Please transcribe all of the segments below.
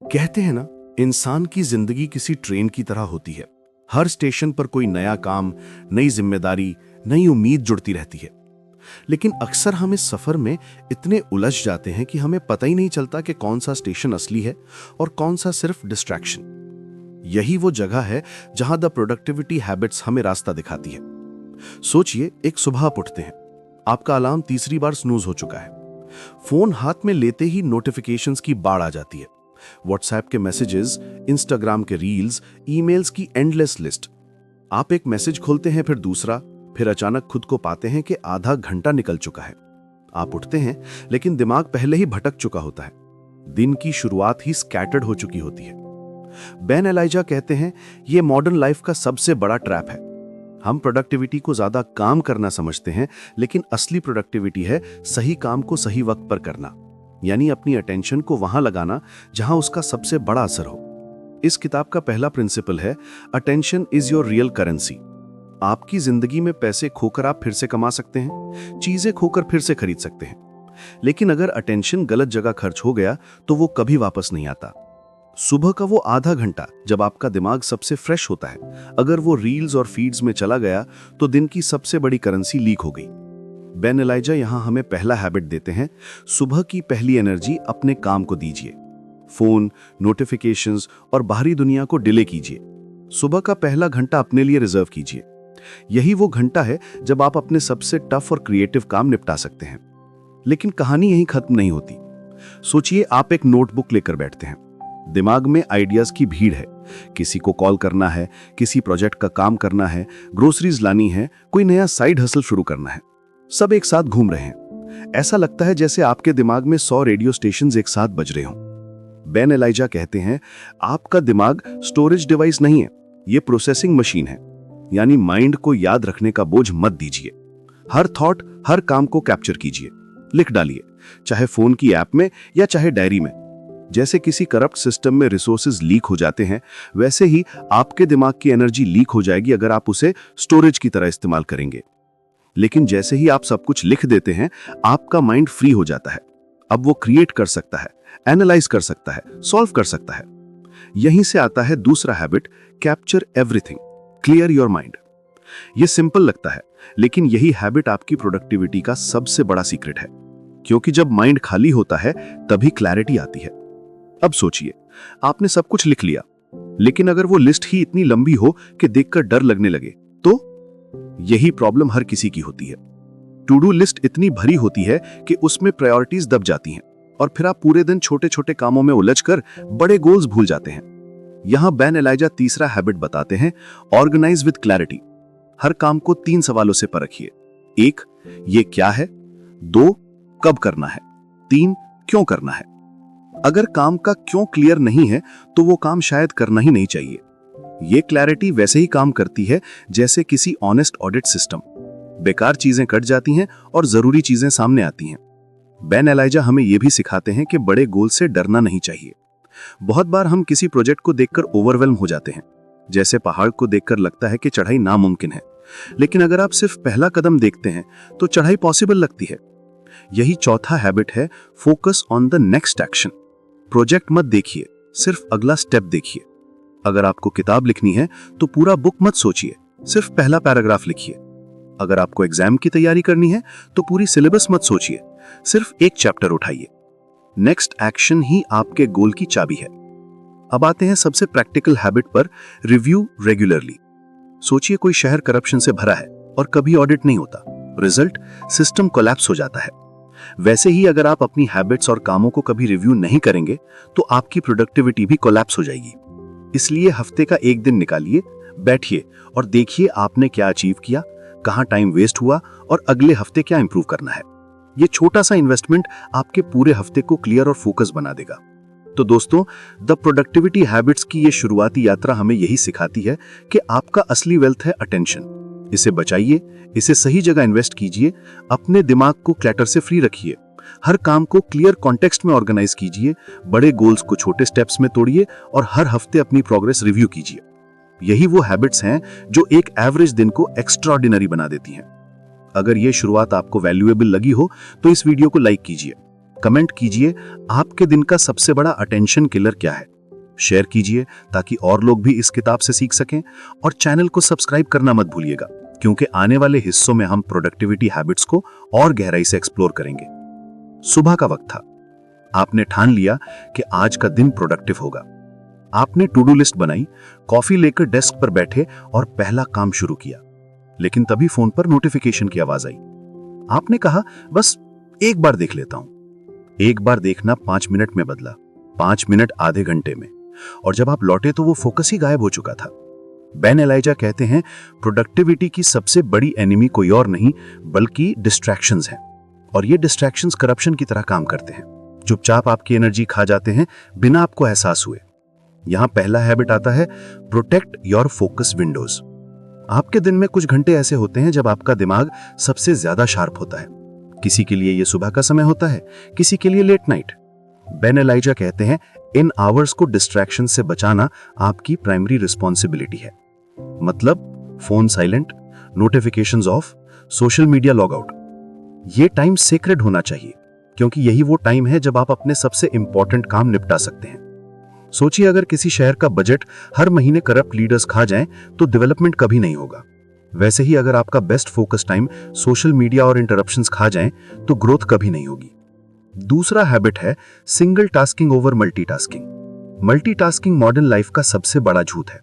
कहते हैं ना, इंसान की जिंदगी किसी ट्रेन की तरह होती है। हर स्टेशन पर कोई नया काम, नई जिम्मेदारी, नई उम्मीद जुड़ती रहती है। लेकिन अक्सर हम इस सफर में इतने उलझ जाते हैं कि हमें पता ही नहीं चलता कि कौन सा स्टेशन असली है और कौन सा सिर्फ डिस्ट्रैक्शन। यही वो जगह है जहां द प्रोडक्टिविटी हैबिट्स हमें रास्ता दिखाती है। सोचिए, एक सुबह आप उठते हैं, आपका अलार्म तीसरी बार स्नूज हो चुका है। फोन हाथ में लेते ही नोटिफिकेशंस की बाढ़ आ जाती है। व्हाट्सएप के मैसेजेस, इंस्टाग्राम के रील्स, ईमेल्स की एंडलेस लिस्ट। आप एक मैसेज खोलते हैं, फिर दूसरा, फिर अचानक खुद को पाते हैं कि आधा घंटा निकल चुका है। आप उठते हैं, लेकिन दिमाग पहले ही भटक चुका होता है। दिन की शुरुआत ही स्कैटर्ड हो चुकी होती है। बेन एलाइजा कहते हैं, यह मॉडर्न लाइफ का सबसे बड़ा ट्रैप है। हम प्रोडक्टिविटी को ज्यादा काम करना समझते हैं, लेकिन असली प्रोडक्टिविटी है सही काम को सही वक्त पर करना, यानी अपनी अटेंशन को वहां लगाना जहां उसका सबसे बड़ा असर हो। इस किताब का पहला प्रिंसिपल है, attention is your real currency. आपकी जिंदगी में पैसे खोकर आप फिर से कमा सकते हैं, चीजें खोकर फिर से खरीद सकते हैं, लेकिन अगर अटेंशन गलत जगह खर्च हो गया तो वो कभी वापस नहीं आता। सुबह का वो आधा घंटा जब आपका दिमाग सबसे फ्रेश होता है, अगर वो रील्स और फीड्स में चला गया तो दिन की सबसे बड़ी करेंसी लीक हो गई। बेन एलाइजा यहां हमें पहला हैबिट देते हैं, सुबह की पहली एनर्जी अपने काम को दीजिए। फोन, नोटिफिकेशंस और बाहरी दुनिया को डिले कीजिए। सुबह का पहला घंटा अपने लिए रिजर्व कीजिए। यही वो घंटा है जब आप अपने सबसे टफ और क्रिएटिव काम निपटा सकते हैं। लेकिन कहानी यहीं खत्म नहीं होती। सोचिए, आप एक नोटबुक लेकर बैठते हैं। दिमाग में आइडियाज की भीड़ है। किसी को कॉल करना है, किसी प्रोजेक्ट का काम करना है, ग्रोसरीज लानी है, कोई नया साइड हसल शुरू करना है। सब एक साथ घूम रहे हैं। ऐसा लगता है जैसे आपके दिमाग में 100 रेडियो स्टेशंस एक साथ बज रहे हों। बेन एलाइजा कहते हैं, आपका दिमाग स्टोरेज डिवाइस नहीं है, यह प्रोसेसिंग मशीन है। यानी माइंड को याद रखने का बोझ मत दीजिए। हर थॉट, हर काम को कैप्चर कीजिए, लिख डालिए, चाहे फोन की ऐप में या चाहे डायरी में। जैसे किसी करप्ट सिस्टम में रिसोर्सेज लीक हो जाते हैं, वैसे ही आपके दिमाग की एनर्जी लीक हो जाएगी अगर आप उसे स्टोरेज की तरह इस्तेमाल करेंगे। लेकिन जैसे ही आप सब कुछ लिख देते हैं, आपका माइंड फ्री हो जाता है। अब वो क्रिएट कर सकता है, एनालाइज कर सकता है, सॉल्व कर सकता है। यहीं से आता है दूसरा habit, capture everything, clear your mind. ये सिंपल लगता है, लेकिन यही हैबिट आपकी प्रोडक्टिविटी का सबसे बड़ा सीक्रेट है। क्योंकि जब माइंड खाली होता है तभी क्लैरिटी आती है। अब सोचिए, आपने सब कुछ लिख लिया, लेकिन अगर वो लिस्ट ही इतनी लंबी हो कि देखकर डर लगने लगे तो? यही प्रॉब्लम हर किसी की होती है। टू डू लिस्ट इतनी भरी होती है कि उसमें प्रायोरिटीज दब जाती हैं और फिर आप पूरे दिन छोटे छोटे कामों में उलझकर बड़े गोल्स भूल जाते हैं। यहां बेन एलाइजा तीसरा हैबिट बताते हैं, ऑर्गेनाइज विद क्लैरिटी। हर काम को 3 सवालों से परखिए। 1, ये क्या है? 2, कब करना है? 3, क्यों करना है? अगर काम का क्यों क्लियर नहीं है तो वो काम शायद करना ही नहीं चाहिए। ये क्लैरिटी वैसे ही काम करती है जैसे किसी ऑनेस्ट ऑडिट सिस्टम। बेकार चीजें कट जाती हैं और जरूरी चीजें सामने आती हैं। बेन एलाइजा हमें यह भी सिखाते हैं कि बड़े गोल से डरना नहीं चाहिए। बहुत बार हम किसी प्रोजेक्ट को देखकर ओवरवेल्म हो जाते हैं। जैसे पहाड़ को देखकर लगता है कि चढ़ाई नामुमकिन है, लेकिन अगर आप सिर्फ पहला कदम देखते हैं तो चढ़ाई पॉसिबल लगती है। यही चौथा हैबिट है, focus on the next action. Project मत देखिए, सिर्फ अगला स्टेप देखिए। अगर आपको किताब लिखनी है तो पूरा बुक मत सोचिए, सिर्फ पहला पैराग्राफ लिखिए। अगर आपको एग्जाम की तैयारी करनी है तो पूरी सिलेबस मत सोचिए, सिर्फ एक चैप्टर उठाइए। नेक्स्ट एक्शन ही आपके गोल की चाबी है। अब आते हैं सबसे प्रैक्टिकल हैबिट पर, रिव्यू रेगुलरली। सोचिए, कोई शहर करप्शन से भरा है और कभी ऑडिट नहीं होता। रिजल्ट, सिस्टम कोलैप्स हो जाता है। वैसे ही अगर आप अपनी हैबिट्स और कामों को कभी रिव्यू नहीं करेंगे तो आपकी प्रोडक्टिविटी भी कोलैप्स हो जाएगी। इसलिए हफ्ते का एक दिन निकालिए, बैठिए और देखिए आपने क्या अचीव किया, कहां टाइम वेस्ट हुआ और अगले हफ्ते क्या इंप्रूव करना है। ये छोटा सा इन्वेस्टमेंट आपके पूरे हफ्ते को क्लियर और फोकस बना देगा। तो दोस्तों, द प्रोडक्टिविटी हैबिट्स की ये शुरुआती यात्रा हमें यही सिखाती है कि आपका असली वेल्थ है अटेंशन। इसे बचाइए, इसे सही जगह इन्वेस्ट कीजिए, अपने दिमाग को क्लटर से फ्री रखिए, हर काम को क्लियर कॉन्टेक्स्ट में ऑर्गेनाइज कीजिए, बड़े गोल्स को छोटे स्टेप्स में तोड़िए और हर हफ्ते अपनी प्रोग्रेस रिव्यू कीजिए। यही वो हैबिट्स हैं जो एक एवरेज दिन को एक्स्ट्राऑर्डिनरी बना देती हैं। अगर ये शुरुआत आपको वैल्यूएबल लगी हो तो इस वीडियो को लाइक कीजिए कमेंट कीजिए आपके दिन का सबसे बड़ा अटेंशन किलर क्या है। शेयर कीजिए ताकि और लोग भी इस किताब से सीख सकें, और चैनल को सब्सक्राइब करना मत भूलिएगा, क्योंकि आने वाले हिस्सों में हम प्रोडक्टिविटी हैबिट्स को और गहराई से एक्सप्लोर करेंगे। सुबह का वक्त था। आपने ठान लिया कि आज का दिन प्रोडक्टिव होगा। आपने टू डू लिस्ट बनाई, कॉफी लेकर डेस्क पर बैठे और पहला काम शुरू किया। लेकिन तभी फोन पर नोटिफिकेशन की आवाज आई। आपने कहा, बस एक बार देख लेता हूं। एक बार देखना 5 मिनट में बदला, 5 मिनट आधे घंटे में, और जब आप लौटे तो वो फोकस ही गायब हो चुका था। बेन एलाइजा कहते हैं, प्रोडक्टिविटी की सबसे बड़ी एनिमी कोई और नहीं बल्कि डिस्ट्रैक्शंस हैं, और ये डिस्ट्रैक्शंस करप्शन की तरह काम करते हैं। चुपचाप आपकी एनर्जी खा जाते हैं बिना आपको एहसास हुए। यहां पहला हैबिट आता है, प्रोटेक्ट योर फोकस विंडोज। आपके दिन में कुछ घंटे ऐसे होते हैं जब आपका दिमाग सबसे ज्यादा शार्प होता है। किसी के लिए यह सुबह का समय होता है, किसी के लिए लेट नाइट। बेन एलाइजा कहते हैं, इन आवर्स को डिस्ट्रैक्शन से बचाना आपकी प्राइमरी रिस्पॉन्सिबिलिटी है। मतलब phone silent, notifications of, social media log out. ये टाइम सेक्रेड होना चाहिए, क्योंकि यही वो टाइम है जब आप अपने सबसे इंपॉर्टेंट काम निपटा सकते हैं। सोचिए, अगर किसी शहर का बजट हर महीने करप्ट लीडर्स खा जाएं तो डेवलपमेंट कभी नहीं होगा। वैसे ही अगर आपका best focus time social media और इंटरप्शंस खा जाएं तो ग्रोथ कभी नहीं होगी। दूसरा हैबिट है single tasking over multitasking. Multitasking modern life का सबसे बड़ा झूठ है।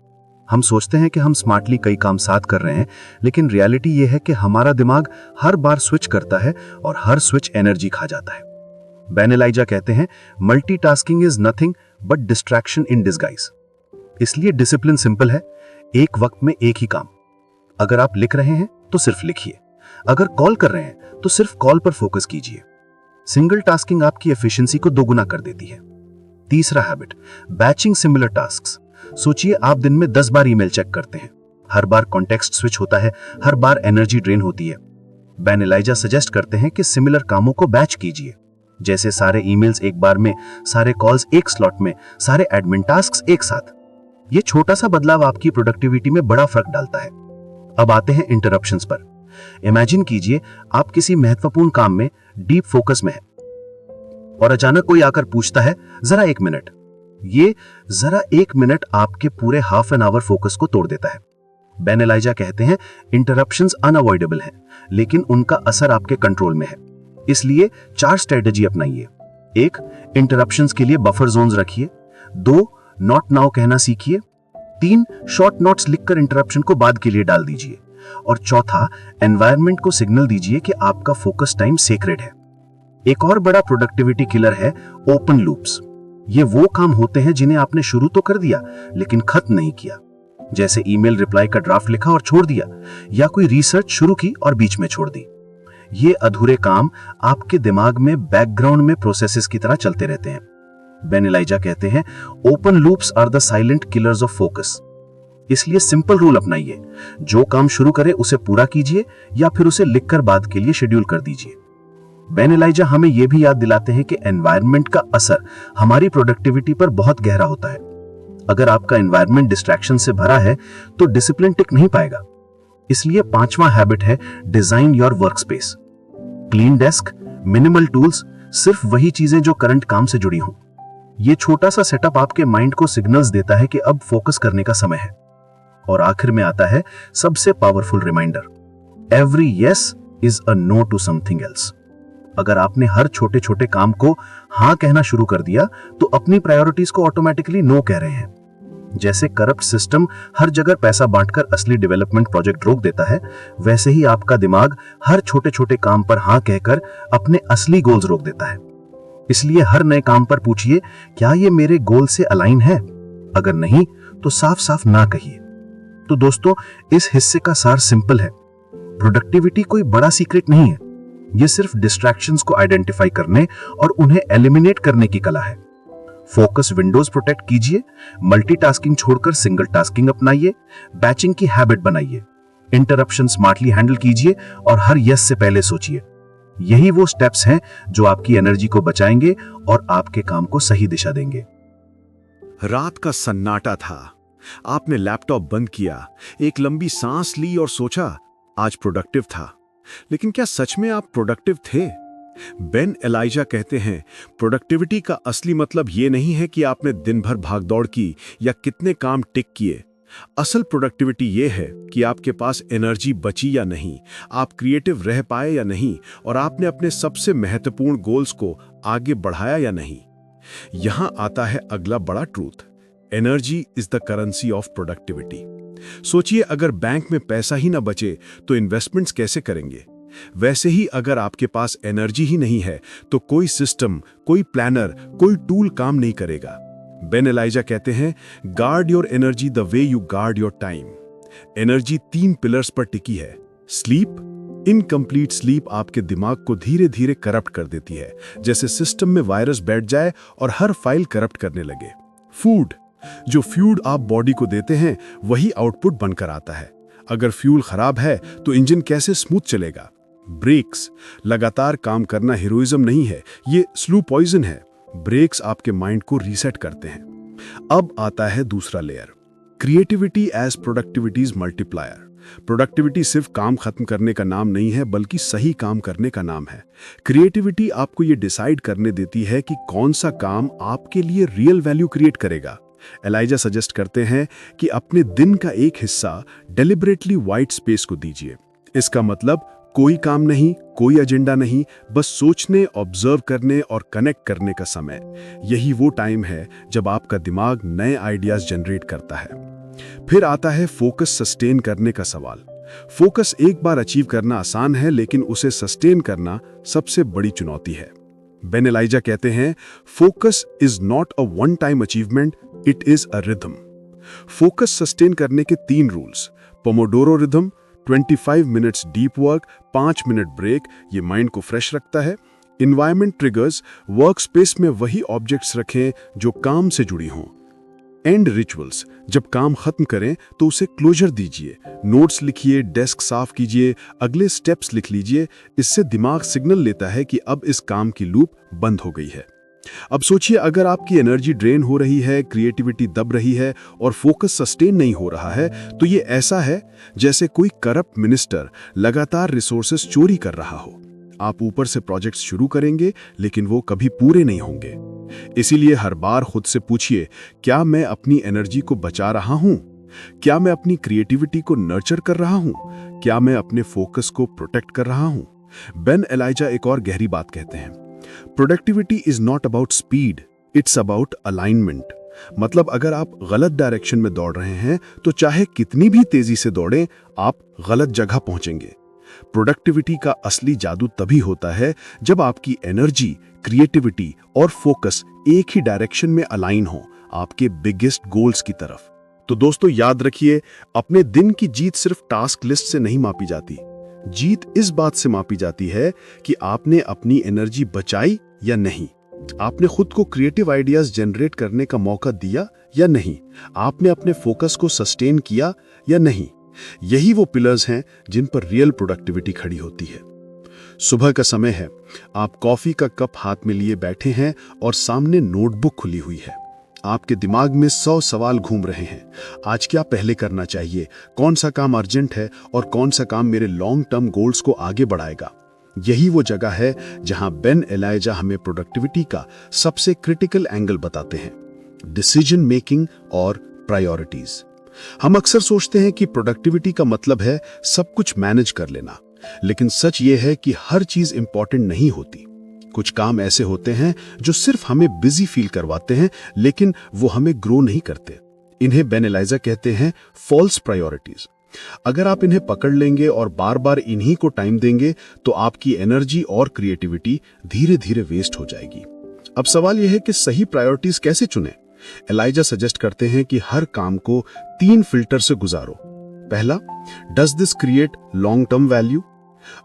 हम सोचते हैं कि हम स्मार्टली कई काम साथ कर रहे हैं, लेकिन रियलिटी यह है कि हमारा दिमाग हर बार स्विच करता है और हर स्विच एनर्जी खा जाता है। बेन एलाइजा कहते हैं, multitasking is nothing but distraction in disguise. इसलिए डिसिप्लिन सिंपल है, एक वक्त में एक ही काम। अगर आप लिख रहे हैं तो सिर्फ लिखिए, अगर कॉल कर रहे हैं तो सिर्फ कॉल पर फोकस कीजिए। सिंगल टास्किंग आपकी एफिशिएंसी को दोगुना कर देती है। तीसरा हैबिट, बैचिंग सिमिलर टास्क्स। सोचिए, आप दिन में 10 बार ईमेल चेक करते हैं, हर बार कॉन्टेक्स्ट स्विच होता है, हर बार एनर्जी ड्रेन होती है। बेन एलाइजा सजेस्ट करते हैं कि सिमिलर कामों को बैच कीजिए, जैसे सारे ईमेल्स एक बार में, सारे कॉल्स एक स्लॉट में, सारे एडमिन टास्क्स एक साथ। ये छोटा सा बदलाव आपकी प्रोडक्टिविटी में बड़ा फर्क डालता है। अब आते हैं इंटरप्शंस पर। इमेजिन कीजिए, आप किसी महत्वपूर्ण काम में डीप फोकस में है और अचानक कोई आकर पूछता है, जरा 1 मिनट। ये जरा 1 मिनट आपके पूरे हाफ एन आवर फोकस को तोड़ देता है। बेन एलाइजा कहते हैं, इंटरप्शंस अनअवॉइडेबल हैं, लेकिन उनका असर आपके कंट्रोल में है। इसलिए 4 स्ट्रेटजी अपनाइए। 1, इंटरप्शंस के लिए बफर जोन्स रखिए। 2, नॉट नाउ कहना सीखिए। 3, शॉर्ट नोट्स लिखकर इंटरप्शन को बाद के लिए डाल दीजिए। और चौथा, एनवायरनमेंट को सिग्नल दीजिए कि आपका फोकस टाइम सेक्रेड है। एक और बड़ा प्रोडक्टिविटी किलर है ओपन लूप्स। ये वो काम होते हैं जिन्हें आपने शुरू तो कर दिया लेकिन खत्म नहीं किया, जैसे ईमेल रिप्लाई का ड्राफ्ट लिखा और छोड़ दिया, या कोई रिसर्च शुरू की और बीच में छोड़ दी। ये अधूरे काम आपके दिमाग में बैकग्राउंड में प्रोसेसेस की तरह चलते रहते हैं। बेन एलाइजा कहते हैं, open loops are the silent killers of focus. इसलिए सिंपल रूल अपनाइए, जो काम शुरू करे उसे पूरा कीजिए या फिर उसे लिखकर बाद के लिए शेड्यूल कर दीजिए। बेन एलाइजा हमें यह भी याद दिलाते हैं कि एनवायरनमेंट का असर हमारी प्रोडक्टिविटी पर बहुत गहरा होता है। अगर आपका एनवायरनमेंट डिस्ट्रैक्शन से भरा है तो डिसिप्लिन टिक नहीं पाएगा। इसलिए 5वां हैबिट है, design your work space. Clean desk, minimal tools, सिर्फ वही चीजें जो करंट काम से जुड़ी हों। यह छोटा सा सेटअप आपके माइंड को सिग्नल्स देता है कि अब फोकस करने का समय है। और आखिर में आता है सबसे powerful reminder, every yes is a no to something else. अगर आपने हर छोटे छोटे काम को हां कहना शुरू कर दिया तो अपनी प्रायोरिटीज को ऑटोमेटिकली नो कह रहे हैं। जैसे करप्ट सिस्टम हर जगह पैसा बांटकर असली डेवलपमेंट प्रोजेक्ट रोक देता है, वैसे ही आपका दिमाग हर छोटे छोटे काम पर हां कहकर अपने असली गोल्स रोक देता है। इसलिए हर नए काम पर पूछिए, क्या ये मेरे गोल से अलाइन है? अगर नहीं तो साफ साफ ना कहिए। तो दोस्तों, इस हिस्से का सार सिंपल है, प्रोडक्टिविटी कोई बड़ा सीक्रेट नहीं है। यह सिर्फ डिस्ट्रैक्शंस को आइडेंटिफाई करने और उन्हें एलिमिनेट करने की कला है। फोकस विंडोज प्रोटेक्ट कीजिए, मल्टीटास्किंग छोड़कर सिंगल टास्किंग अपनाइए, बैचिंग की हैबिट बनाइए, इंटरप्शन स्मार्टली हैंडल कीजिए और हर यस से पहले सोचिए। यही वो स्टेप्स हैं जो आपकी एनर्जी को बचाएंगे और आपके काम को सही दिशा देंगे। रात का सन्नाटा था। आपने लैपटॉप बंद किया, एक लंबी सांस ली और सोचा आज प्रोडक्टिव था। लेकिन क्या सच में आप प्रोडक्टिव थे? बेन एलाइजा कहते हैं, प्रोडक्टिविटी का असली मतलब ये नहीं है कि आपने दिन भर भागदौड़ की या कितने काम टिक किए। असल प्रोडक्टिविटी ये है कि आपके पास एनर्जी बची या नहीं, आप क्रिएटिव रह पाए या नहीं, और आपने अपने सबसे महत्वपूर्ण गोल्स को आगे बढ़ाया या नहीं। यहां आता है अगला बड़ा truth, energy is the currency of productivity. सोचिए, अगर बैंक में पैसा ही ना बचे तो इन्वेस्टमेंट्स कैसे करेंगे? वैसे ही अगर आपके पास एनर्जी ही नहीं है तो कोई सिस्टम, कोई प्लानर, कोई टूल काम नहीं करेगा। बेन एलाइजा कहते हैं, guard your energy the way you guard your time. Energy 3 pillars पर टिकी है। स्लीप, इनकम्प्लीट स्लीप आपके दिमाग को धीरे धीरे करप्ट कर देती है, जैसे सिस्टम में वायरस बैठ जाए और हर फाइल करप्ट करने लगे। फूड, जो फ्यूल आप बॉडी को देते हैं वही आउटपुट बनकर आता है। अगर फ्यूल खराब है तो इंजन कैसे स्मूथ चलेगा? ब्रेक्स, लगातार काम करना हीरोइज्म नहीं है, ये स्लो पॉइजन है। ब्रेक्स आपके माइंड को रीसेट करते हैं। अब आता है दूसरा layer, creativity as productivity's multiplier. Productivity सिर्फ काम खत्म करने का नाम नहीं है, बल्कि सही काम करने का नाम है। क्रिएटिविटी आपको ये डिसाइड करने देती है कि कौन सा काम आपके लिए रियल वैल्यू क्रिएट करेगा। एलाइजा सजेस्ट करते हैं कि अपने दिन का एक हिस्सा डेलिबरेटली वाइट स्पेस को दीजिए। इसका मतलब कोई काम नहीं, कोई एजेंडा नहीं, बस सोचने, ऑब्जर्व करने और कनेक्ट करने का समय। यही वो टाइम है जब आपका दिमाग नए आइडियाज जनरेट करता है। फिर आता है फोकस सस्टेन करने का सवाल। फोकस एक बार अचीव करना आसान है, लेकिन उसे सस्टेन करना सबसे बड़ी चुनौती है। बेन एलाइजा कहते हैं, focus is not a one time achievement, it is a rhythm. Focus sustain करने के 3 rules, Pomodoro rhythm, 25 minutes deep work, 5 minute break, ये माइंड को फ्रेश रखता है। इन्वायरमेंट ट्रिगर्स, वर्क स्पेस में वही ऑब्जेक्ट्स रखें जो काम से जुड़ी हों। एंड रिचुअल्स, जब काम खत्म करें तो उसे क्लोजर दीजिए, नोट्स लिखिए, डेस्क साफ कीजिए, अगले स्टेप्स लिख लीजिए। इससे दिमाग सिग्नल लेता है कि अब इस काम की लूप बंद हो गई है। अब सोचिए, अगर आपकी एनर्जी ड्रेन हो रही है, क्रिएटिविटी दब रही है और फोकस सस्टेन नहीं हो रहा है, तो ये ऐसा है जैसे कोई करप्ट मिनिस्टर लगातार रिसोर्सेस चोरी कर रहा हो। आप ऊपर से प्रोजेक्ट्स शुरू करेंगे, लेकिन वो कभी पूरे नहीं होंगे। इसीलिए हर बार खुद से पूछिए, क्या मैं अपनी एनर्जी को बचा रहा हूं? क्या मैं अपनी क्रिएटिविटी को नर्चर कर रहा हूं? क्या मैं अपने फोकस को प्रोटेक्ट कर रहा हूं? बेन एलाइजा एक और गहरी बात कहते हैं, productivity is not about speed, it's about alignment. मतलब अगर आप गलत डायरेक्शन में दौड़ रहे हैं तो चाहे कितनी भी तेजी से दौड़ें, आप गलत जगह पहुंचेंगे। प्रोडक्टिविटी का असली जादू तभी होता है जब आपकी एनर्जी, क्रिएटिविटी और फोकस एक ही डायरेक्शन में अलाइन हो, आपके बिगेस्ट गोल्स की तरफ। तो दोस्तों याद रखिए, अपने दिन की जीत सिर्फ टास्क लिस्ट से नहीं मापी जाती। जीत इस बात से मापी जाती है कि आपने अपनी एनर्जी बचाई या नहीं, आपने खुद को क्रिएटिव आइडियाज जनरेट करने का मौका दिया या नहीं, आपने अपने फोकस को सस्टेन किया या नहीं। यही वो पिलर्स हैं जिन पर रियल प्रोडक्टिविटी खड़ी होती है। सुबह का समय है, आप कॉफी का कप हाथ में लिए बैठे हैं और सामने नोटबुक खुली हुई है। आपके दिमाग में 100 सवाल घूम रहे हैं। आज क्या पहले करना चाहिए, कौन सा काम अर्जेंट है और कौन सा काम मेरे लॉन्ग टर्म गोल्स को आगे बढ़ाएगा। यही वो जगह है जहां बेन एलाइजा हमें प्रोडक्टिविटी का सबसे क्रिटिकल एंगल बताते हैं, डिसीजन मेकिंग और प्रायोरिटीज। हम अक्सर सोचते हैं कि प्रोडक्टिविटी का मतलब है सब कुछ मैनेज कर लेना, लेकिन सच ये है कि हर चीज इंपॉर्टेंट नहीं होती। कुछ काम ऐसे होते हैं जो सिर्फ हमें बिजी फील करवाते हैं, लेकिन वो हमें ग्रो नहीं करते। इन्हें बेन एलाइजा कहते हैं फॉल्स प्रायोरिटीज। अगर आप इन्हें पकड़ लेंगे और बार बार इन्हीं को टाइम देंगे तो आपकी एनर्जी और क्रिएटिविटी धीरे धीरे वेस्ट हो जाएगी। अब सवाल यह है कि सही प्रायोरिटीज कैसे चुनें? एलाइजा सजेस्ट करते हैं कि हर काम को 3 फिल्टर से गुजारो। पहला, does this create long term value?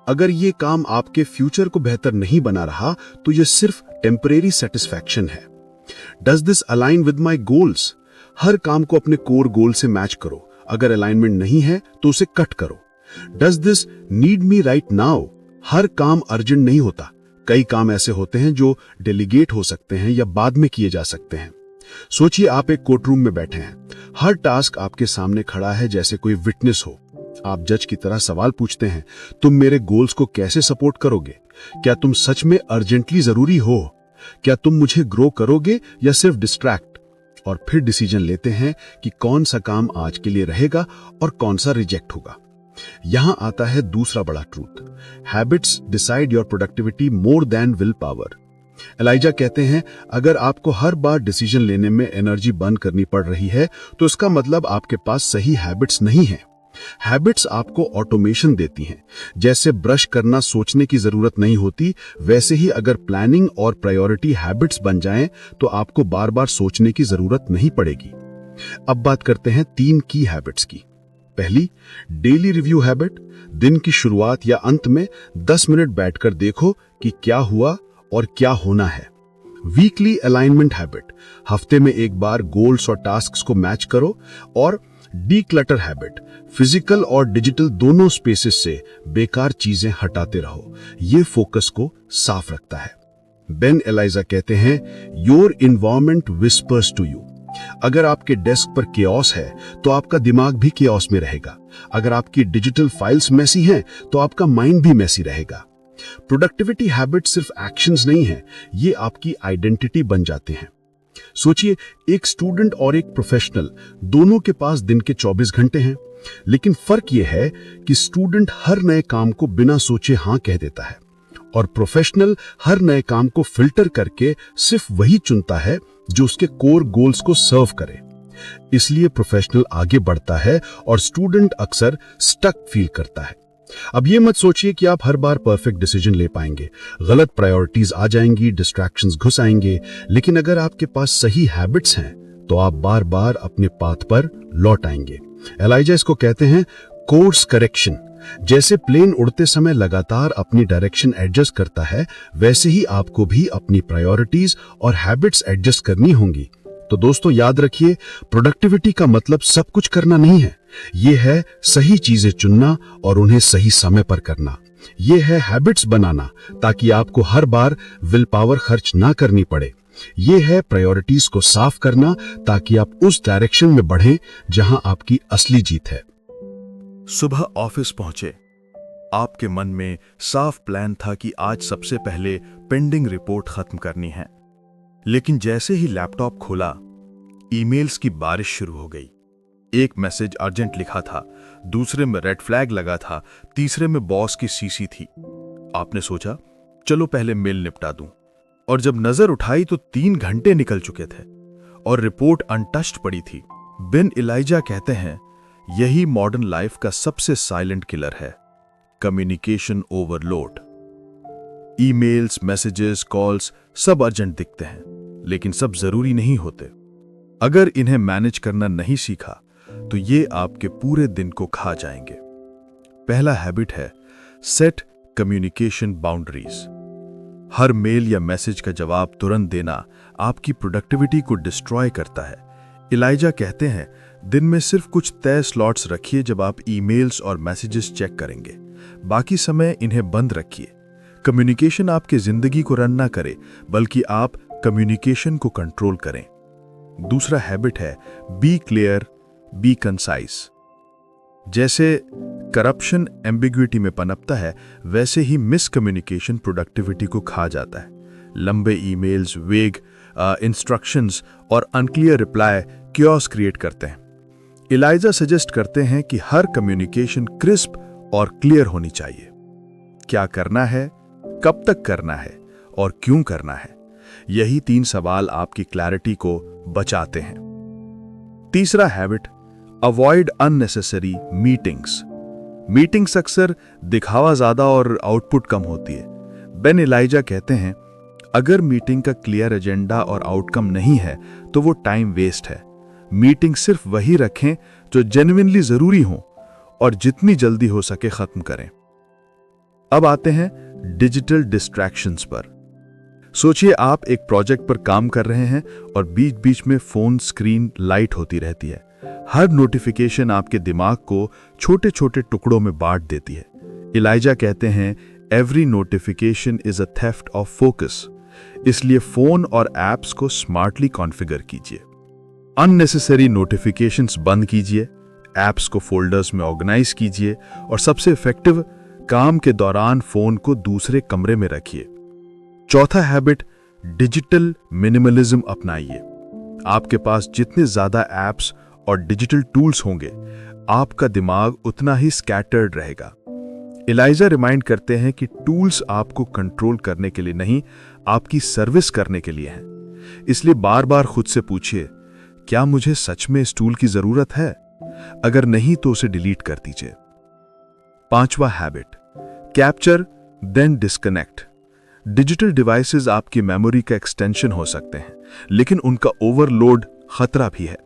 अगर ये काम आपके फ्यूचर को बेहतर नहीं बना रहा तो ये सिर्फ टेम्परेरी सेटिस्फैक्शन है। Does this align with my goals? हर काम को अपने कोर गोल से मैच करो, अगर अलाइनमेंट नहीं है तो उसे कट करो। Does this need me right now? हर काम अर्जेंट नहीं होता, कई काम ऐसे होते हैं जो डेलीगेट हो सकते हैं या बाद में किए जा सकते हैं। सोचिए, आप एक कोर्ट रूम में बैठे हैं, हर टास्क आपके सामने खड़ा है जैसे कोई विटनेस हो। आप जज की तरह सवाल पूछते हैं, तुम मेरे गोल्स को कैसे सपोर्ट करोगे? क्या तुम सच में अर्जेंटली जरूरी हो? क्या तुम मुझे ग्रो करोगे या सिर्फ डिस्ट्रैक्ट? और फिर डिसीजन लेते हैं कि कौन सा काम आज के लिए रहेगा और कौन सा रिजेक्ट होगा। यहां आता है दूसरा बड़ा truth, habits decide your productivity more than will power. Eliza कहते हैं, अगर आपको हर बार डिसीजन लेने में एनर्जी बर्न करनी पड़ रही है तो इसका मतलब आपके पास सही हैबिट्स नहीं है। हैबिट्स आपको ऑटोमेशन देती हैं। जैसे ब्रश करना सोचने की जरूरत नहीं होती, वैसे ही अगर प्लानिंग और प्रायोरिटी हैबिट्स बन जाएं तो आपको बार बार सोचने की जरूरत नहीं पड़ेगी। अब बात करते हैं 3 की हैबिट्स की। पहली, डेली रिव्यू हैबिट। दिन की शुरुआत या अंत में 10 मिनट बैठकर देखो कि क्या हुआ और क्या होना है। Weekly alignment habit. हफ्ते में एक बार गोल्स और टास्क्स को मैच करो। और डीक्लटर हैबिट। फिजिकल और डिजिटल दोनों स्पेसेस से बेकार चीजें हटाते रहो। ये फोकस को साफ रखता है। बेन एलाइजा कहते हैं, your environment whispers to you. अगर आपके डेस्क पर केओस है तो आपका दिमाग भी केओस में रहेगा। अगर आपकी डिजिटल फाइल्स मैसी हैं तो आपका माइंड भी मैसी रहेगा। प्रोडक्टिविटी हैबिट सिर्फ एक्शंस नहीं है, ये आपकी आइडेंटिटी बन जाते हैं। सोचिए, एक स्टूडेंट और एक प्रोफेशनल, दोनों के पास दिन के 24 घंटे हैं, लेकिन फर्क यह है कि स्टूडेंट हर नए काम को बिना सोचे हां कह देता है और प्रोफेशनल हर नए काम को फिल्टर करके सिर्फ वही चुनता है जो उसके कोर गोल्स को सर्व करे। इसलिए प्रोफेशनल आगे बढ़ता है और स्टूडेंट अक्सर स्टक फील करता है। अब ये मत सोचिए कि आप हर बार परफेक्ट डिसीजन ले पाएंगे। गलत प्रायोरिटीज आ जाएंगी, डिस्ट्रैक्शंस घुस आएंगे, लेकिन अगर आपके पास सही हैबिट्स हैं तो आप बार बार अपने पाथ पर लौट आएंगे। एलाइजा इसको कहते हैं कोर्स करेक्शन। जैसे प्लेन उड़ते समय लगातार अपनी डायरेक्शन एडजस्ट करता है, वैसे ही आपको भी अपनी प्रायोरिटीज और हैबिट्स एडजस्ट करनी होंगी। तो दोस्तों याद रखिए, प्रोडक्टिविटी का मतलब सब कुछ करना नहीं है। ये है सही चीजें चुनना और उन्हें सही समय पर करना। ये है हैबिट्स बनाना ताकि आपको हर बार विल पावर खर्च ना करनी पड़े। ये है प्रायोरिटीज को साफ करना ताकि आप उस डायरेक्शन में बढ़ें जहां आपकी असली जीत है। सुबह ऑफिस पहुंचे। आपके मन में साफ प्लान था कि आज सबसे पहले पेंडिंग रिपोर्ट खत्म करनी है, लेकिन जैसे ही लैपटॉप खोला, ईमेल्स की बारिश शुरू हो गई। एक मैसेज अर्जेंट लिखा था, दूसरे में रेड फ्लैग लगा था, तीसरे में बॉस की सीसी थी। आपने सोचा, चलो पहले मेल निपटा दूं, और जब नजर उठाई तो 3 घंटे निकल चुके थे और रिपोर्ट अनटच्ड पड़ी थी। बेन एलाइजा कहते हैं, यही मॉडर्न लाइफ का सबसे साइलेंट किलर है, communication overload. Emails, messages, calls सब अर्जेंट दिखते हैं, लेकिन सब जरूरी नहीं होते। अगर इन्हें मैनेज करना नहीं सीखा तो ये आपके पूरे दिन को खा जाएंगे। पहला हैबिट है सेट कम्युनिकेशन बाउंड्रीज। हर मेल या मैसेज का जवाब तुरंत देना आपकी प्रोडक्टिविटी को डिस्ट्रॉय करता है। एलाइजा कहते हैं, दिन में सिर्फ कुछ तय स्लॉट्स रखिए जब आप ईमेल्स और मैसेजेस चेक करेंगे, बाकी समय इन्हें बंद रखिए। कम्युनिकेशन आपके जिंदगी को रन ना करे, बल्कि आप कम्युनिकेशन को कंट्रोल करें। दूसरा हैबिट है बी क्लियर, बी कंसाइज। जैसे करप्शन एम्बिग्विटी में पनपता है, वैसे ही मिसकम्युनिकेशन प्रोडक्टिविटी को खा जाता है। लंबे ईमेल्स, वेग इंस्ट्रक्शंस और अनक्लियर रिप्लाई क्योस क्रिएट करते हैं। एलाइजा सजेस्ट करते हैं कि हर कम्युनिकेशन क्रिस्प और क्लियर होनी चाहिए। क्या करना है, कब तक करना है और क्यों करना है, यही 3 सवाल आपकी क्लैरिटी को बचाते हैं। तीसरा habit, avoid unnecessary meetings. Meetings अक्सर दिखावा ज्यादा और आउटपुट कम होती है। बेन एलाइजा कहते हैं, अगर मीटिंग का क्लियर एजेंडा और आउटकम नहीं है तो वो टाइम वेस्ट है। मीटिंग सिर्फ वही रखें जो जेन्युइनली जरूरी हो और जितनी जल्दी हो सके खत्म करें। अब आते हैं डिजिटल डिस्ट्रैक्शंस पर। सोचिए, आप एक प्रोजेक्ट पर काम कर रहे हैं और बीच बीच में फोन स्क्रीन लाइट होती रहती है। हर नोटिफिकेशन आपके दिमाग को छोटे छोटे टुकड़ों में बांट देती है। एलाइजा कहते हैं, every notification is a theft of focus. इसलिए फोन और एप्स को स्मार्टली कॉन्फ़िगर कीजिए। अननेसेसरी नोटिफिकेशंस बंद कीजिए, ऐप्स को फोल्डर्स में ऑर्गेनाइज कीजिए और सबसे इफेक्टिव, काम के दौरान फोन को दूसरे कमरे में रखिए। चौथा हैबिट, डिजिटल मिनिमलिज्म अपनाइए। आपके पास जितने ज्यादा ऐप्स और डिजिटल टूल्स होंगे, आपका दिमाग उतना ही स्कैटर्ड रहेगा। एलाइजा रिमाइंड करते हैं कि टूल्स आपको कंट्रोल करने के लिए नहीं, आपकी सर्विस करने के लिए हैं। इसलिए बार बार खुद से पूछिए, क्या मुझे सच में इस टूल की जरूरत है? अगर नहीं तो उसे डिलीट कर दीजिए। पांचवा habit, capture then disconnect. Digital devices आपकी मेमोरी का एक्सटेंशन हो सकते हैं, लेकिन उनका ओवरलोड खतरा भी है।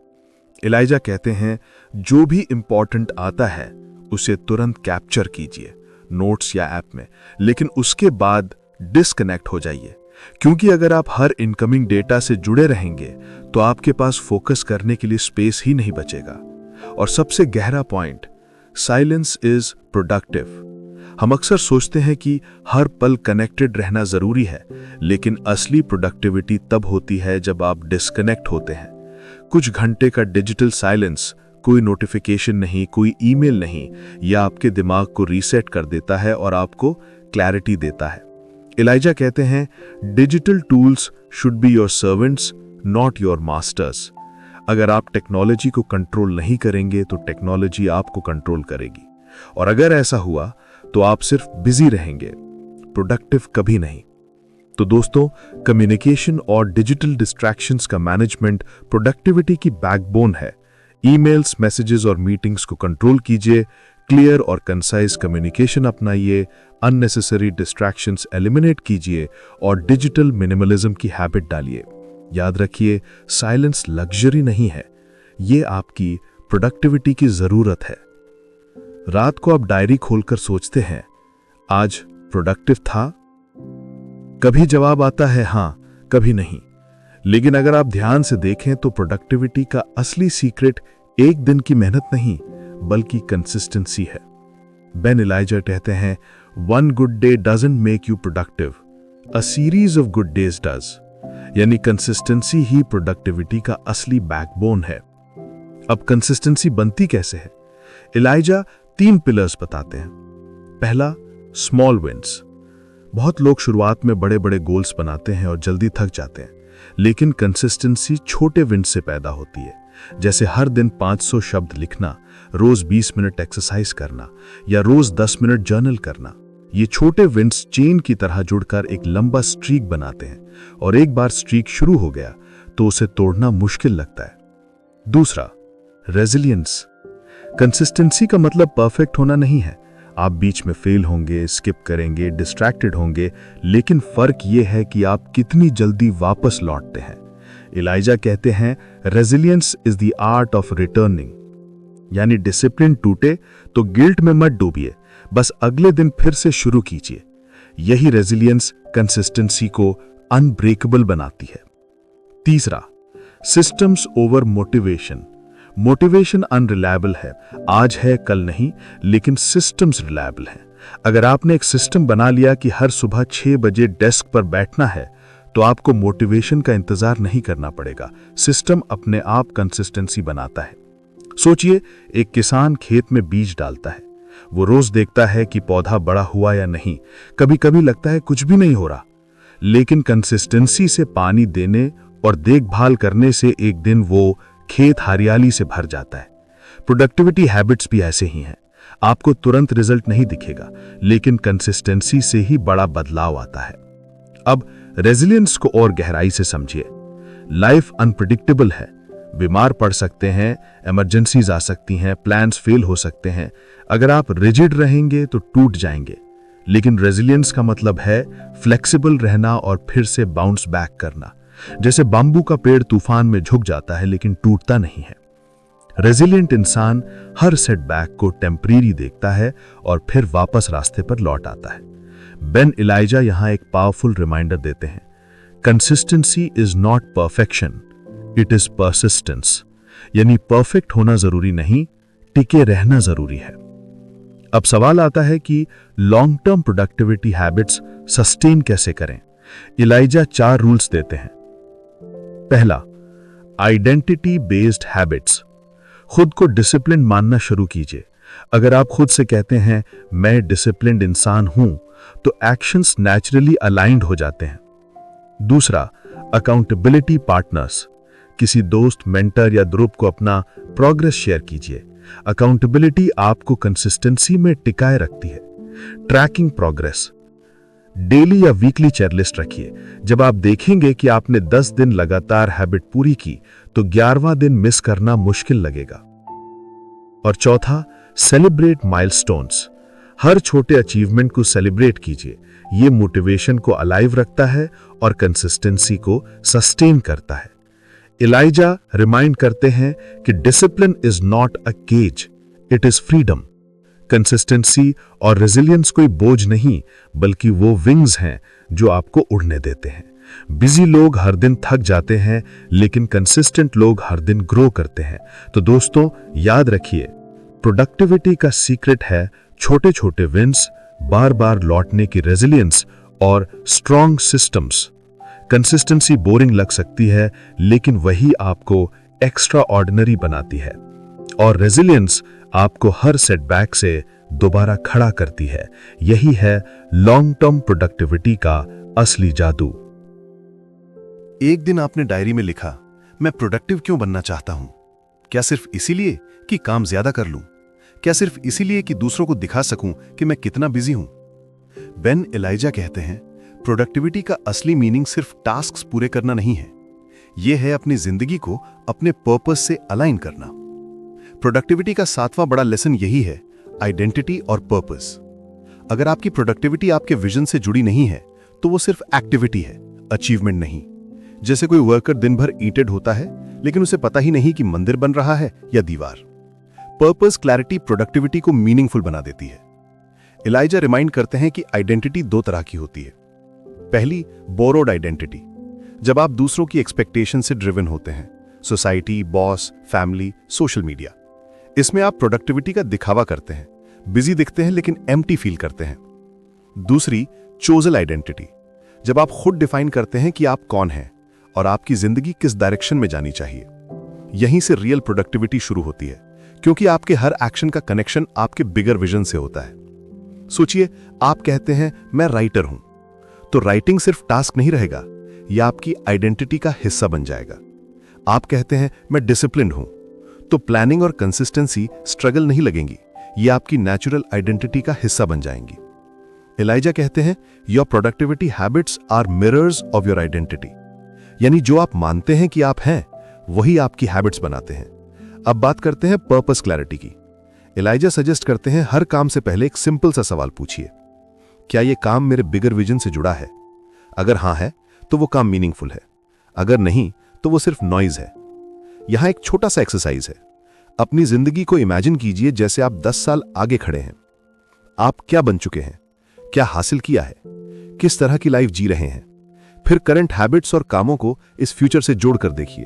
एलाइजा कहते हैं, जो भी इंपॉर्टेंट आता है उसे तुरंत कैप्चर कीजिए, नोट्स या ऐप में, लेकिन उसके बाद डिस्कनेक्ट हो जाइए, क्योंकि अगर आप हर इनकमिंग डेटा से जुड़े रहेंगे तो आपके पास फोकस करने के लिए स्पेस ही नहीं बचेगा। और सबसे गहरा पॉइंट, साइलेंस इज प्रोडक्टिव। हम अक्सर सोचते हैं कि हर पल कनेक्टेड रहना जरूरी है, लेकिन असली प्रोडक्टिविटी तब होती है जब आप डिस्कनेक्ट होते हैं। कुछ घंटे का डिजिटल साइलेंस, कोई नोटिफिकेशन नहीं, कोई ईमेल नहीं, यह आपके दिमाग को रीसेट कर देता है और आपको क्लैरिटी देता है। एलाइजा कहते हैं, digital tools should be your servants, not your masters. अगर आप टेक्नोलॉजी को कंट्रोल नहीं करेंगे तो टेक्नोलॉजी आपको कंट्रोल करेगी, और अगर ऐसा हुआ तो आप सिर्फ बिजी रहेंगे, प्रोडक्टिव कभी नहीं। तो दोस्तों, कम्युनिकेशन और डिजिटल डिस्ट्रैक्शंस का मैनेजमेंट प्रोडक्टिविटी की बैकबोन है। ईमेल्स, मैसेजेस और मीटिंग्स को कंट्रोल कीजिए, क्लियर और कंसाइज कम्युनिकेशन अपनाइए, अननेसेसरी डिस्ट्रैक्शंस एलिमिनेट कीजिए और डिजिटल मिनिमलिज्म की हैबिट डालिए। याद रखिए, साइलेंस लग्जरी नहीं है, ये आपकी प्रोडक्टिविटी की जरूरत है। रात को आप डायरी खोलकर सोचते हैं, आज प्रोडक्टिव था? कभी जवाब आता है हाँ, कभी नहीं। लेकिन अगर आप ध्यान से देखें तो प्रोडक्टिविटी का असली सीक्रेट एक दिन की मेहनत नहीं, बल्कि कंसिस्टेंसी है। बेन एलाइजा कहते हैं, one good day doesn't make you productive, a series of good days does. यानी कंसिस्टेंसी ही प्रोडक्टिविटी का असली बैकबोन है। अब कंसिस्टेंसी बनती कैसे है? एलाइजा 3 पिलर्स बताते हैं। पहला, स्मॉल विन्स। बहुत लोग शुरुआत में बड़े बड़े गोल्स बनाते हैं और जल्दी थक जाते हैं, लेकिन कंसिस्टेंसी छोटे विन्स से पैदा होती है। जैसे हर दिन 500 शब्द लिखना, रोज 20 मिनट एक्सरसाइज करना या रोज 10 मिनट जर्नल करना। ये छोटे विन्स चेन की तरह जुड़कर एक लंबा स्ट्रीक बनाते हैं, और एक बार स्ट्रीक शुरू हो गया तो उसे तोड़ना मुश्किल लगता है। दूसरा, रेजिलियंस। कंसिस्टेंसी का मतलब परफेक्ट होना नहीं है। आप बीच में फेल होंगे, स्किप करेंगे, डिस्ट्रैक्टेड होंगे, लेकिन फर्क यह है कि आप कितनी जल्दी वापस लौटते हैं। एलाइजा कहते हैं, resilience is the art of returning. यानी डिसिप्लिन टूटे तो गिल्ट में मत डूबिए, बस अगले दिन फिर से शुरू कीजिए। यही रेजिलियंस कंसिस्टेंसी को अनब्रेकेबल बनाती है। तीसरा, systems over motivation. Motivation unreliable है, आज है कल नहीं, लेकिन सिस्टम्स रिलायबल हैं। अगर आपने एक सिस्टम बना लिया कि हर सुबह 6 बजे डेस्क पर बैठना है, तो आपको मोटिवेशन का इंतजार नहीं करना पड़ेगा। सिस्टम अपने आप कंसिस्टेंसी बनाता है। सोचिए, एक किसान खेत में बीज डालता है। वो रोज देखता है कि पौधा बड़ा हुआ या नहीं। कभी कभी लगता है कुछ भी नहीं हो रहा, लेकिन कंसिस्टेंसी से पानी देने और देखभाल करने से एक दिन वो खेत हरियाली से भर जाता है। प्रोडक्टिविटी हैबिट्स भी ऐसे ही हैं। आपको तुरंत रिजल्ट नहीं दिखेगा, लेकिन कंसिस्टेंसी से ही बड़ा बदलाव आता है। अब रेजिलियंस को और गहराई से समझिए। लाइफ अनप्रेडिक्टेबल है, बीमार पड़ सकते हैं, इमरजेंसीज आ सकती हैं, प्लान्स फेल हो सकते हैं। अगर आप रिजिड रहेंगे तो टूट जाएंगे, लेकिन रेजिलियंस का मतलब है फ्लेक्सिबल रहना और फिर से बाउंस बैक करना। जैसे बाम्बू का पेड़ तूफान में झुक जाता है लेकिन टूटता नहीं है। रेजिलियंट इंसान हर सेटबैक को टेम्परेरी देखता है और फिर वापस रास्ते पर लौट आता है। बेन एलाइजा यहां एक पावरफुल रिमाइंडर देते हैं, consistency is not perfection, it is persistence. यानी परफेक्ट होना जरूरी नहीं, टिके रहना जरूरी है। अब सवाल आता है कि long term productivity habits sustain कैसे करें। एलाइजा 4 रूल्स देते हैं। पहला, आइडेंटिटी बेस्ड हैबिट्स। खुद को डिसिप्लिन मानना शुरू कीजिए। अगर आप खुद से कहते हैं मैं डिसिप्लिन्ड इंसान हूं, तो एक्शंस नेचुरली अलाइंड हो जाते हैं। दूसरा, अकाउंटेबिलिटी पार्टनर्स। किसी दोस्त, मेंटर या ग्रुप को अपना प्रोग्रेस शेयर कीजिए। अकाउंटेबिलिटी आपको कंसिस्टेंसी में टिकाए रखती है। ट्रैकिंग प्रोग्रेस, डेली या वीकली चेकलिस्ट रखिए। जब आप देखेंगे कि आपने 10 दिन लगातार हैबिट पूरी की, तो 11वां दिन मिस करना मुश्किल लगेगा। और चौथा, सेलिब्रेट माइलस्टोन्स। हर छोटे अचीवमेंट को सेलिब्रेट कीजिए। यह मोटिवेशन को अलाइव रखता है और कंसिस्टेंसी को सस्टेन करता है। एलाइजा रिमाइंड करते हैं कि discipline is not a cage, it is freedom. Consistency और रेजिलियंस कोई बोझ नहीं, बल्कि वो विंग्स हैं जो आपको उड़ने देते हैं। बिजी लोग हर दिन थक जाते हैं, लेकिन कंसिस्टेंट लोग हर दिन ग्रो करते हैं। तो दोस्तों, याद रखिए, प्रोडक्टिविटी का सीक्रेट है छोटे छोटे विंस, बार बार लौटने की रेजिलियंस और स्ट्रॉन्ग सिस्टम्स। कंसिस्टेंसी बोरिंग लग सकती है, लेकिन वही आपको एक्स्ट्रा ऑर्डिनरी बनाती है। और रेजिलियंस आपको हर सेटबैक से दोबारा खड़ा करती है। यही है लॉन्ग टर्म प्रोडक्टिविटी का असली जादू। एक दिन आपने डायरी में लिखा, मैं प्रोडक्टिव क्यों बनना चाहता हूं? क्या सिर्फ इसीलिए कि काम ज्यादा कर लूं? क्या सिर्फ इसीलिए कि दूसरों को दिखा सकूं कि मैं कितना बिजी हूं? बेन एलाइजा कहते हैं, प्रोडक्टिविटी का असली मीनिंग सिर्फ टास्क्स पूरे करना नहीं है, यह है अपनी जिंदगी को अपने पर्पस से अलाइन करना। प्रोडक्टिविटी का 7वां बड़ा लेसन यही है, आइडेंटिटी और पर्पस। अगर आपकी प्रोडक्टिविटी आपके विजन से जुड़ी नहीं है, तो वो सिर्फ एक्टिविटी है, अचीवमेंट नहीं। जैसे कोई वर्कर दिन भर ईंटेड होता है, लेकिन उसे पता ही नहीं कि मंदिर बन रहा है या दीवार। पर्पस क्लैरिटी प्रोडक्टिविटी को मीनिंगफुल बना देती है। एलाइजा रिमाइंड करते हैं कि आइडेंटिटी 2 तरह की होती है। पहली, बोरोड आइडेंटिटी, जब आप दूसरों की एक्सपेक्टेशन से ड्रिवन होते हैं, society, boss, family, social media. इसमें आप प्रोडक्टिविटी का दिखावा करते हैं, बिजी दिखते हैं लेकिन एम्प्टी फील करते हैं। दूसरी, चोजल आइडेंटिटी, जब आप खुद डिफाइन करते हैं कि आप कौन हैं और आपकी जिंदगी किस डायरेक्शन में जानी चाहिए। यहीं से रियल प्रोडक्टिविटी शुरू होती है, क्योंकि आपके हर एक्शन का कनेक्शन आपके बिगर विजन से होता है। सोचिए, आप कहते हैं मैं राइटर हूं, तो राइटिंग सिर्फ टास्क नहीं रहेगा, यह आपकी आइडेंटिटी का हिस्सा बन जाएगा। आप कहते हैं मैं डिसिप्लिन्ड हूं, तो प्लानिंग और कंसिस्टेंसी स्ट्रगल नहीं लगेंगी, ये आपकी नेचुरल आइडेंटिटी का हिस्सा बन जाएंगी। एलाइजा कहते हैं, your productivity habits are mirrors of your identity, यानी जो आप मानते हैं कि आप हैं, वही आपकी हैबिट्स बनाते हैं। अब बात करते हैं पर्पस क्लैरिटी की। एलाइजा सजेस्ट करते हैं, हर काम से पहले एक सिंपल सा सवाल पूछिए, क्या यह काम मेरे बिगर विजन से जुड़ा है? अगर हां है, तो वो काम मीनिंगफुल है। अगर नहीं, तो वो सिर्फ नॉइज है। यहां एक छोटा सा एक्सरसाइज है। अपनी जिंदगी को इमेजिन कीजिए जैसे आप 10 साल आगे खड़े हैं। आप क्या बन चुके हैं, क्या हासिल किया है, किस तरह की लाइफ जी रहे हैं। फिर करंट हैबिट्स और कामों को इस फ्यूचर से जोड़कर देखिए।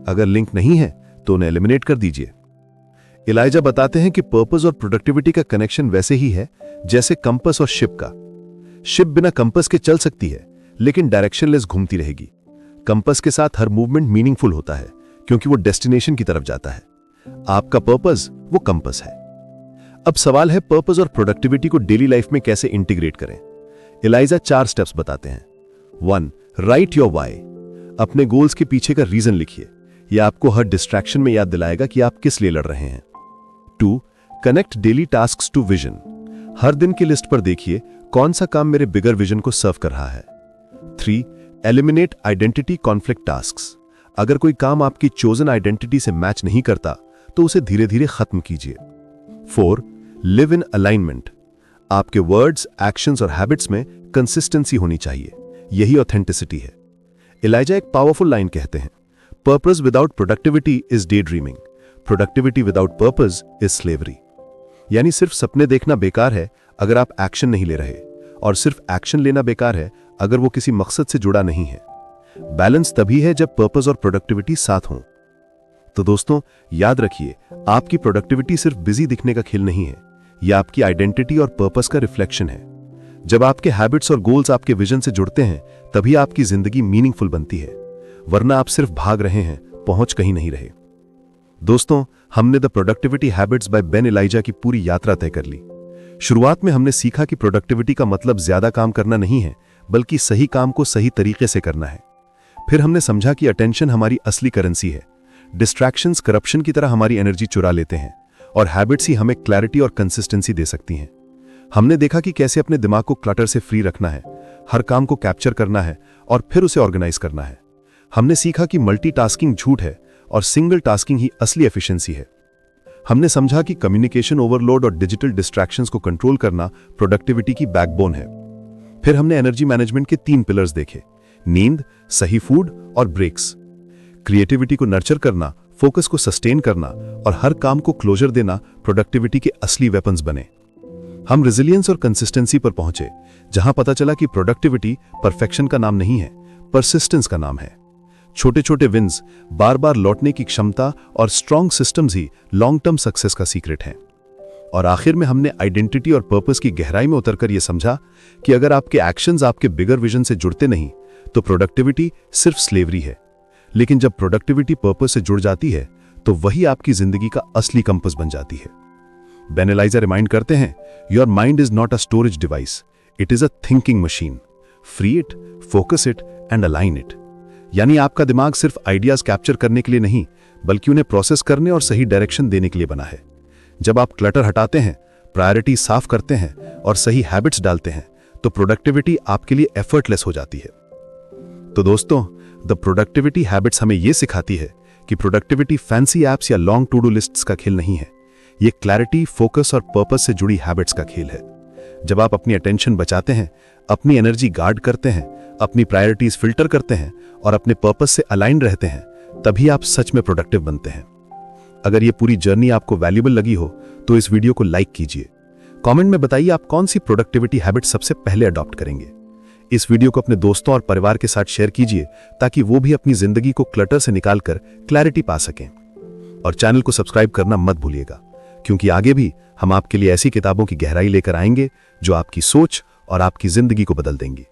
अगर लिंक नहीं है, तो उन्हें एलिमिनेट कर दीजिए। एलाइजा बताते हैं कि पर्पस और प्रोडक्टिविटी का कनेक्शन वैसे ही है जैसे कंपास और शिप का। शिप बिना कंपास के चल सकती है, लेकिन डायरेक्शनलेस घूमती रहेगी। कंपास के साथ हर मूवमेंट मीनिंगफुल होता है, क्योंकि वो डेस्टिनेशन की तरफ जाता है। आपका पर्पस वो कंपास है। अब सवाल है, पर्पस और प्रोडक्टिविटी को डेली लाइफ में कैसे इंटीग्रेट करें। एलाइजा 4 स्टेप्स बताते हैं। 1, राइट योर व्हाई, अपने गोल्स के पीछे का रीजन लिखिए। यह आपको हर डिस्ट्रैक्शन में याद दिलाएगा कि आप किस लिए लड़ रहे हैं। 2, connect daily tasks to vision, हर दिन की लिस्ट पर देखिए कौन सा काम मेरे बिगर विजन को सर्व कर रहा है। 3, एलिमिनेट आइडेंटिटी कॉन्फ्लिक्ट टास्क्स, अगर कोई काम आपकी चोजन आइडेंटिटी से मैच नहीं करता, तो उसे धीरे धीरे खत्म कीजिए। 4, लिव इन अलाइनमेंट, आपके वर्ड्स, एक्शंस और हैबिट्स में कंसिस्टेंसी होनी चाहिए, यही ऑथेंटिसिटी है। एलाइजा एक पावरफुल लाइन कहते हैं, purpose without productivity is day dreaming, productivity without purpose is slavery. यानी सिर्फ सपने देखना बेकार है अगर आप एक्शन नहीं ले रहे, और सिर्फ एक्शन लेना बेकार है अगर वो किसी मकसद से जुड़ा नहीं है। बैलेंस तभी है जब पर्पस और प्रोडक्टिविटी साथ हों। तो दोस्तों, याद रखिए, आपकी प्रोडक्टिविटी सिर्फ बिजी दिखने का खेल नहीं है, यह आपकी आइडेंटिटी और पर्पस का रिफ्लेक्शन है। जब आपके हैबिट्स और गोल्स आपके विजन से जुड़ते हैं, तभी आपकी जिंदगी मीनिंगफुल बनती है, वरना आप सिर्फ भाग रहे हैं, पहुंच कहीं नहीं रहे। दोस्तों, हमने the productivity habits by Ben Eliza की पूरी यात्रा तय कर ली। शुरुआत में हमने सीखा कि प्रोडक्टिविटी का मतलब ज्यादा काम करना नहीं है, बल्कि सही काम को सही तरीके से करना है। फिर हमने समझा कि अटेंशन हमारी असली करेंसी है। डिस्ट्रैक्शंस करप्शन की तरह हमारी एनर्जी चुरा लेते हैं और हैबिट्स ही हमें क्लैरिटी और कंसिस्टेंसी दे सकती हैं। हमने देखा कि कैसे अपने दिमाग को क्लटर से फ्री रखना है, हर काम को कैप्चर करना है और फिर उसे ऑर्गेनाइज करना है। हमने सीखा कि मल्टीटास्किंग झूठ है और सिंगल टास्किंग ही असली एफिशिएंसी है। हमने समझा कि कम्युनिकेशन ओवरलोड और डिजिटल डिस्ट्रैक्शंस को कंट्रोल करना प्रोडक्टिविटी की बैकबोन है। फिर हमने एनर्जी मैनेजमेंट के 3 पिलर्स देखे: नींद, सही फूड और ब्रेक्स। क्रिएटिविटी को नर्चर करना, फोकस को सस्टेन करना और हर काम को क्लोजर देना प्रोडक्टिविटी के असली वेपन्स बने। हम रेजिलियंस और कंसिस्टेंसी पर पहुंचे, जहां पता चला कि प्रोडक्टिविटी परफेक्शन का नाम नहीं है, परसिस्टेंस का नाम है। छोटे छोटे विन्स, बार बार लौटने की क्षमता और स्ट्रॉन्ग सिस्टम्स ही लॉन्ग टर्म सक्सेस का सीक्रेट है। और आखिर में हमने आइडेंटिटी और पर्पस की गहराई में उतरकर यह समझा कि अगर आपके एक्शंस आपके बिगर विजन से जुड़ते नहीं तो प्रोडक्टिविटी सिर्फ स्लेवरी है, लेकिन जब प्रोडक्टिविटी पर्पस से जुड़ जाती है तो वही आपकी जिंदगी का असली कंपास बन जाती है। बेन एलाइजा रिमाइंड करते हैं, your mind is not a storage device, it is a thinking machine. Free it, focus it and align it. यानी आपका दिमाग सिर्फ आइडियाज कैप्चर करने के लिए नहीं, बल्कि उन्हें प्रोसेस करने और सही डायरेक्शन देने के लिए बना है। जब आप क्लटर हटाते हैं, प्रायोरिटी साफ करते हैं और सही हैबिट्स डालते हैं, तो प्रोडक्टिविटी आपके लिए एफर्टलेस हो जाती है। तो दोस्तों, द प्रोडक्टिविटी हैबिट्स हमें यह सिखाती है कि प्रोडक्टिविटी फैंसी एप्स या लॉन्ग टू डू लिस्ट्स का खेल नहीं है। ये क्लैरिटी, फोकस और पर्पस से जुड़ी हैबिट्स का खेल है। जब आप अपनी अटेंशन बचाते हैं, अपनी एनर्जी गार्ड करते हैं, अपनी प्रायोरिटीज फिल्टर करते हैं और अपने पर्पस से अलाइन रहते हैं, तभी आप सच में प्रोडक्टिव बनते हैं। अगर ये पूरी जर्नी आपको वैल्यूएबल लगी हो तो इस वीडियो को लाइक कीजिए। कमेंट में बताइए आप कौन सी प्रोडक्टिविटी हैबिट सबसे पहले अडॉप्ट करेंगे। इस वीडियो को अपने दोस्तों और परिवार के साथ शेयर कीजिए ताकि वो भी अपनी जिंदगी को क्लटर से निकालकर क्लैरिटी पा सकें। और चैनल को सब्सक्राइब करना मत भूलिएगा, क्योंकि आगे भी हम आपके लिए ऐसी किताबों की गहराई लेकर आएंगे जो आपकी सोच और आपकी जिंदगी को बदल देंगी।